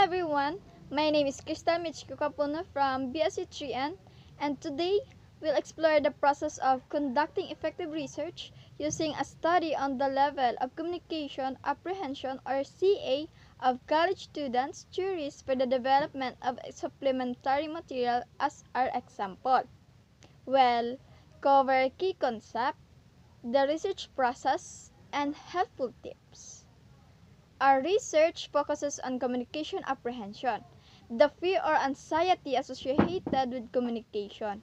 everyone, my name is Krista Michiko Kapuno from BSc 3N, and today we'll explore the process of conducting effective research using a study on the level of communication apprehension or CA of college students' theories for the development of supplementary material as our example. We'll cover key concepts, the research process, and helpful tips. Our research focuses on communication apprehension, the fear or anxiety associated with communication.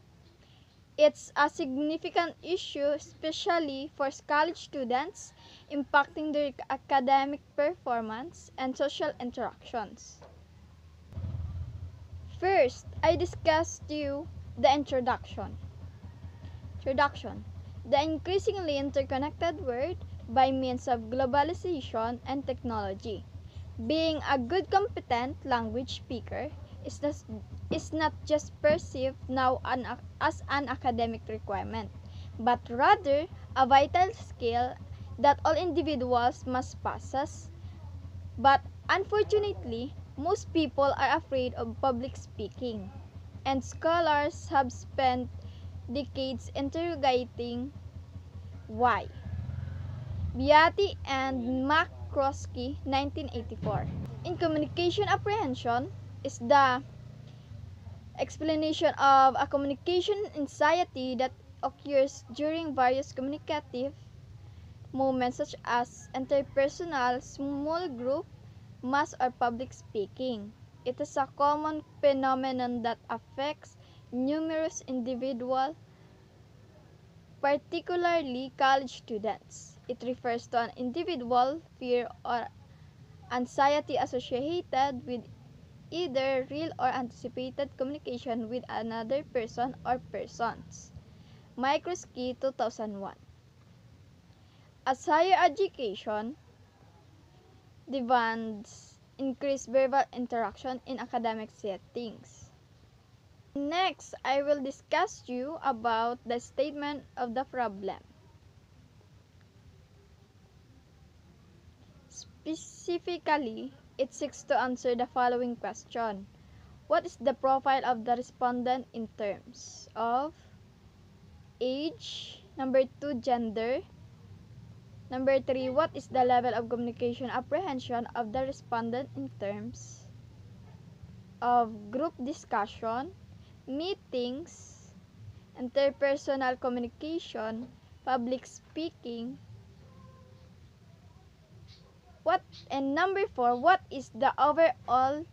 It's a significant issue, especially for college students, impacting their academic performance and social interactions. First, I discussed you the introduction. The increasingly interconnected world by means of globalization and technology. Being a good competent language speaker is not just perceived now as an academic requirement, but rather a vital skill that all individuals must possess. But unfortunately, most people are afraid of public speaking, and scholars have spent decades interrogating why. Beatty and McCroskey, 1984. In communication apprehension is the explanation of a communication anxiety that occurs during various communicative moments such as interpersonal, small group, mass or public speaking. It is a common phenomenon that affects numerous individuals, particularly college students. It refers to an individual fear or anxiety associated with either real or anticipated communication with another person or persons. Microski, 2001. As higher education demands increased verbal interaction in academic settings. Next, I will discuss you about the statement of the problem. Specifically, it seeks to answer the following question. What is the profile of the respondent in terms of age, number 2, gender, number 3, what is the level of communication apprehension of the respondent in terms of group discussion, meetings, interpersonal communication, public speaking, and number 4, what is the overall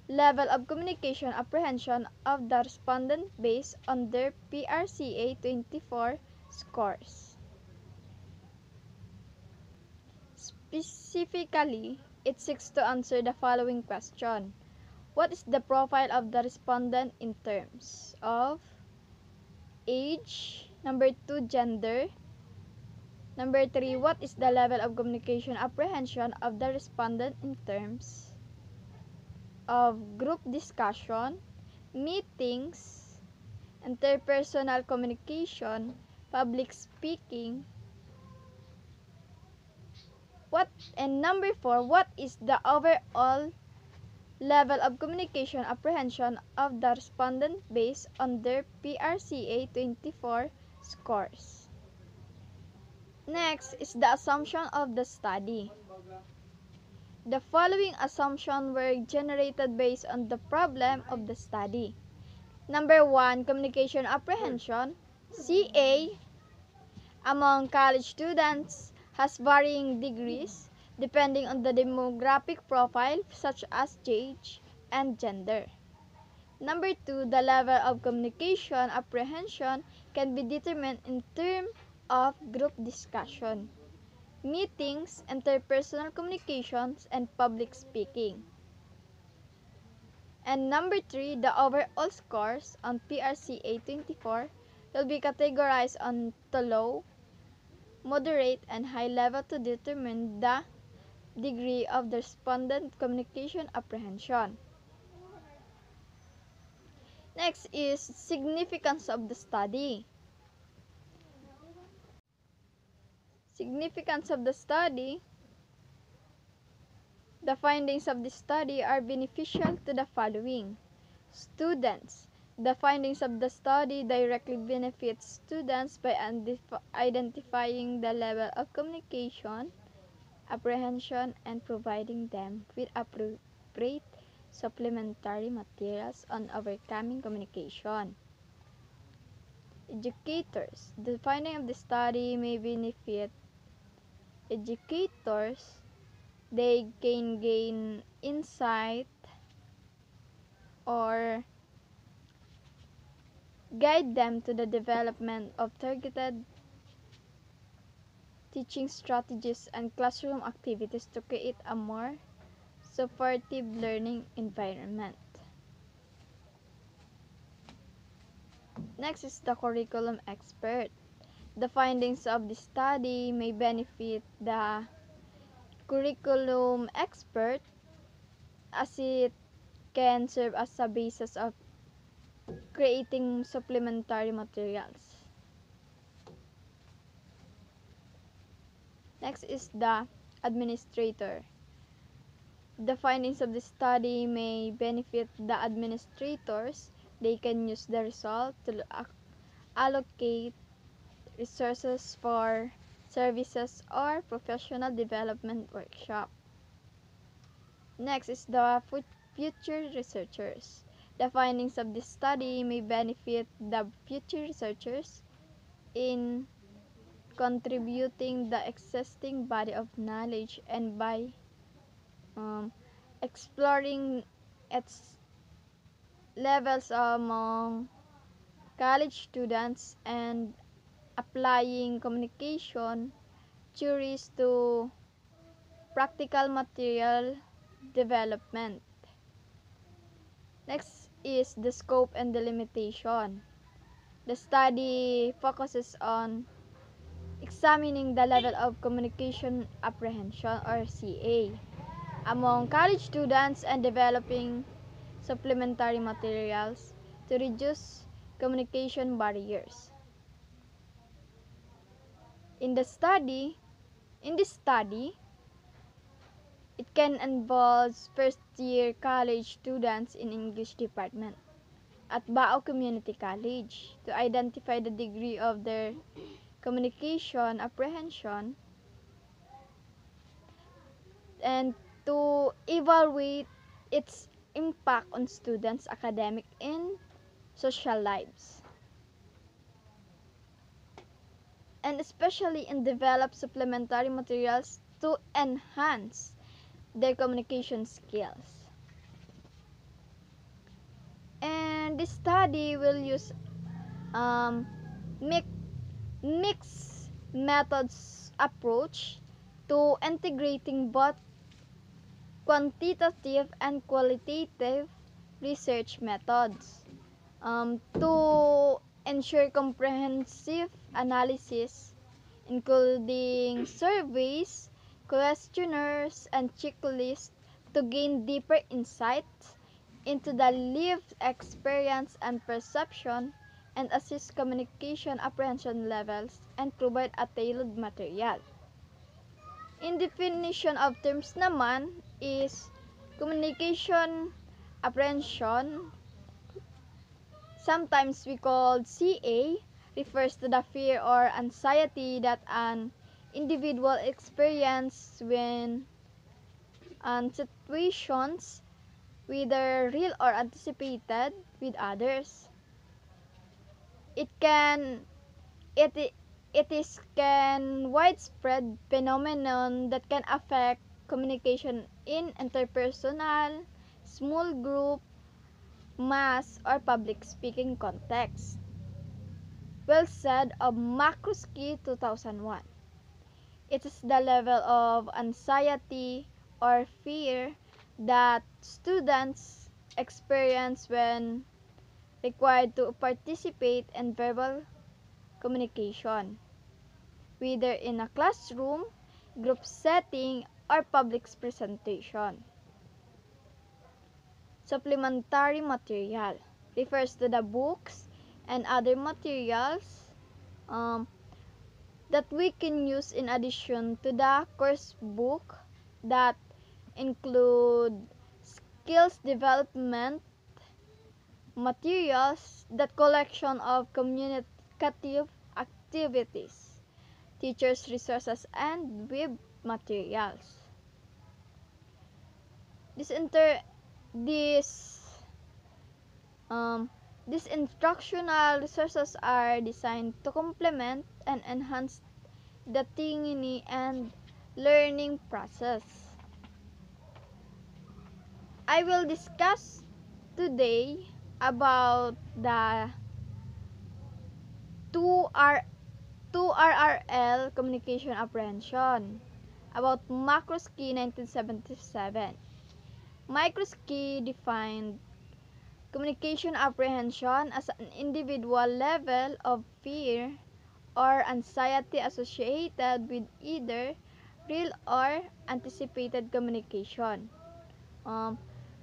level of communication apprehension of the respondent based on their PRCA 24 scores. Specifically, it seeks to answer the following question. What is the profile of the respondent in terms of age, number 2, gender, number 3, what is the level of communication apprehension of the respondent in terms of group discussion, meetings, interpersonal communication, public speaking, and number 4, what is the overall level of communication apprehension of the respondent based on their PRCA 24 scores. Next is the assumption of the study. The following assumptions were generated based on the problem of the study. Number 1, communication apprehension, CA, among college students has varying degrees depending on the demographic profile such as age and gender. Number 2, the level of communication apprehension can be determined in terms of group discussion, meetings, interpersonal communications, and public speaking. And number 3, the overall scores on PRCA 24 will be categorized onto low, moderate, and high level to determine the degree of the respondent communication apprehension. Next is significance of the study. Significance of the study The findings of this study are beneficial to the following: students. The findings of the study directly benefit students by identifying the level of communication, apprehension, and providing them with appropriate supplementary materials on overcoming communication. Educators. The finding of the study may benefit educators. They can gain insight or guide them to the development of targeted teaching strategies and classroom activities to create a more supportive learning environment. Next is the curriculum expert. The findings of the study may benefit the curriculum expert as it can serve as a basis of creating supplementary materials. Next is the administrator. The findings of the study may benefit the administrators. They can use the result to allocate resources for services or professional development workshop. Next is the future researchers. The findings of this study may benefit the future researchers in contributing the existing body of knowledge and by exploring its levels among college students and applying communication theories to practical material development. Next is the scope and the limitation. The study focuses on examining the level of communication apprehension or CA among college students and developing supplementary materials to reduce communication barriers. In this study, it can involve first-year college students in English department at Bao Community College to identify the degree of their communication apprehension and to evaluate its impact on students' academic and social lives, and especially in develop supplementary materials to enhance their communication skills. And this study will use mixed methods approach to integrating both quantitative and qualitative research methods to ensure comprehensive analysis, including surveys, questionnaires, and checklists to gain deeper insights into the lived experience and perception and assist communication apprehension levels and provide a tailored material. In definition of terms naman is communication apprehension, sometimes we call CA, refers to the fear or anxiety that an individual experiences when situations, whether real or anticipated, with others. It is can widespread phenomenon that can affect communication in interpersonal, small group, mass, or public speaking context. Well said of Makruski 2001. It is the level of anxiety or fear that students experience when required to participate in verbal communication, whether in a classroom, group setting, or public presentation. Supplementary material refers to the books and other materials that we can use in addition to the course book that include skills development materials, that collection of communicative activities, teachers' resources, and web materials. This inter this These instructional resources are designed to complement and enhance the teaching and learning process. I will discuss today about the 2R 2RRL communication apprehension about Makroski 1977. Makroski defined communication apprehension as an individual level of fear or anxiety associated with either real or anticipated communication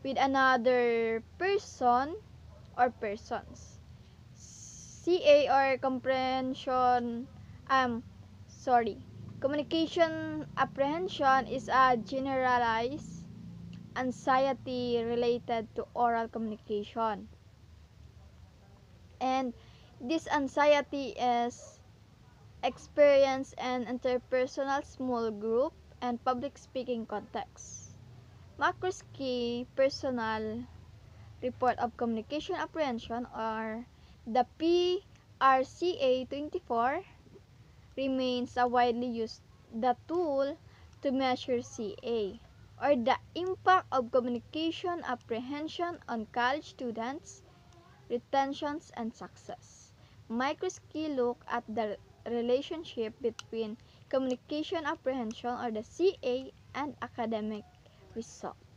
with another person or persons. CA or communication apprehension is a generalized anxiety related to oral communication. And this anxiety is experienced in interpersonal small group and public speaking context. Makroski Personal Report of Communication Apprehension, or the PRCA 24, remains a widely used the tool to measure CA, or the impact of communication apprehension on college students, retentions, and success. Makroski look at the relationship between communication apprehension, or the CA, and academic results.